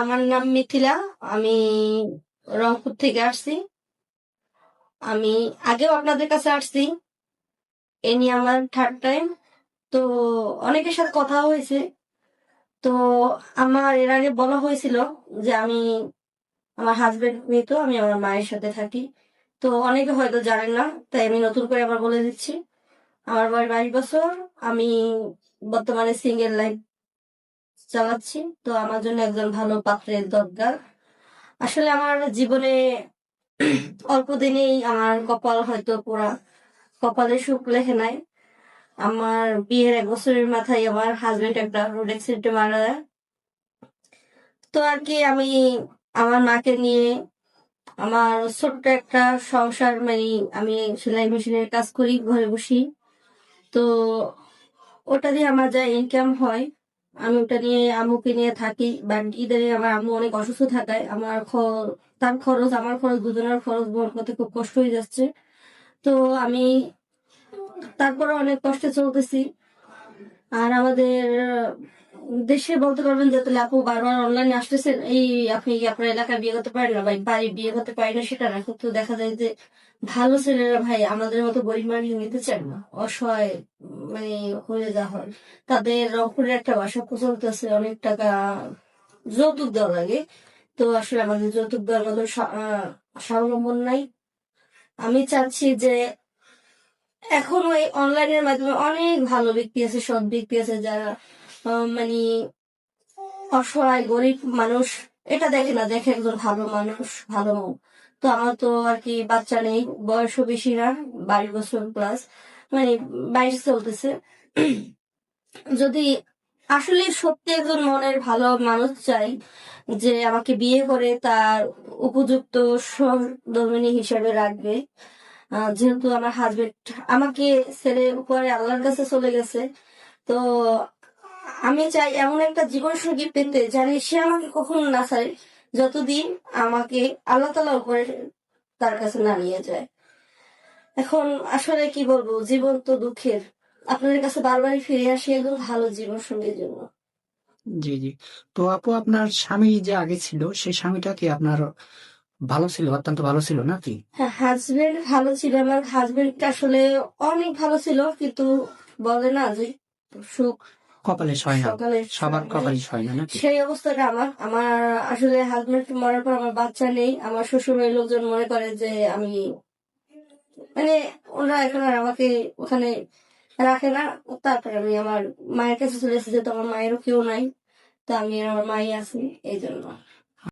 আমার নাম মিথিলা। আমি রংপুর থেকে আসছি। আমি আগেও আপনাদের কাছে আসছি। এ নিয়ে আমার থার্ড টাইম। তো অনেকের সাথে কথা হয়েছে। তো আমার এর আগে বলা হয়েছিল যে আমার হাজবেন্ড মৃত, আমি আমার মায়ের সাথে থাকি। তো অনেকে হয়তো জানেন না, তাই আমি নতুন করে আবার বলে দিচ্ছি। আমার বয়স 22 বছর। আমি বর্তমানে সিঙ্গেল লাইফ চালাচ্ছি। তো আমার জন্য একজন ভালো পাত্রের দরকার। আসলে আমার জীবনে অল্প দিনেই আমার কপাল হয়তো পোড়া, কপালে সুখ লেখে নাই। আমার বিয়ের 1 বছরের মাথায় আমার হাজবেন্ড একটা রোড অ্যাক্সিডেন্টে মারা যায়। তো আর কি আমি আমার মাকে নিয়ে আমার ছোট্ট একটা সংসার, মানে আমি সেলাই মেশিনের কাজ করি, ঘরে বসি। তো ওটা দিয়ে আমার যা ইনকাম হয় আমি ওটা নিয়ে আম্মুকে নিয়ে থাকি। বাট ইদানিং আমার আম্মু অনেক অসুস্থ থাকায় তার খরচ, আমার খরচ, দুজনের খরচ বহন করতে খুব কষ্ট হয়ে যাচ্ছে। তো আমি তারপরে অনেক কষ্টে চলতেছি। আর আমাদের দেশে বলতে পারবেন যে তাহলে আপু বারবার অনলাইনে আসতেছেন, এই আপনি কি আপনার এলাকায় বিয়ে করতে পারেন না, ভাই বাড়ি বিয়ে করতে পারি না, সেটা না, কিন্তু দেখা যায় যে ভালো ছেলেরা ভাই আমাদের মতো গরিব মানুষ নিতে চান না, অসহায় মানে হয়ে যা হয়। তাদের রংপুরের একটা বাসা চলতেছে, অনেক টাকা যৌতুক দেওয়া লাগে। তো আসলে আমাদের যৌতুক দেওয়ার মতো স্বাবলম্বন নাই। আমি চাচ্ছি যে এখন ওই অনলাইনের মাধ্যমে অনেক ভালো ব্যক্তি আছে, সৎ ব্যক্তি আছে, যারা মানে অসহায় গরিব মানুষ এটা দেখে না, দেখে একজন ভালো মানুষ, ভালো মুখ। তো আমার তো আর কি বাচ্চা নেই, বয়সও বেশি না, 22 বছর প্লাস, মানে 22 চলতেছে। যদি আসলে সত্যি একজন মনের ভালো মানুষ চাই যে আমাকে বিয়ে করে তার উপযুক্ত সহধর্মিণী হিসেবে রাখবে। যেহেতু আমার হাজবেন্ড আমাকে ছেড়ে উপরে আল্লাহর কাছে চলে গেছে, তো আমি চাই এমন একটা জীবন সঙ্গী পেতে জানি সে আমাকে কখনো না ছাড়ে, যতদিন আমাকে আল্লাহ তাআলা উপরে তার কাছে না নিয়ে যায়। এখন আসলে কি বলবো, জীবন তো দুঃখের। আপনাদের কাছে বারবারই ফিরে আসি একদম ভালো জীবন সঙ্গীর জন্য। জি, জি। তো আপু আপনার স্বামী যে আগে ছিল, সেই স্বামীটা কি আপনার ভালো ছিল? অত্যন্ত ভালো ছিল নাকি? হ্যাঁ, হাজবেন্ড ভালো ছিল। আমার হাজবেন্ডটা আসলে অনেক ভালো ছিল, কিন্তু বলে না যে সুখ কপালে সয় না। সকালে সবার মানে কপালে সয় না নাকি? সেই অবস্থাটা আমার আমার আসলে হাজবেন্ড মরার পর আমার বাচ্চা নেই। আমার শ্বশুরের লোকজন মনে করে যে আমি মানে ওরা এখন আর আমাকে ওখানে রাখে না। তারপরে আমি আমার মায়ের কাছে চলে এসেছি, যেহেতু আমার মায়েরও কেউ নাই, তো আমি আর আমার মাই আছি এই জন্য।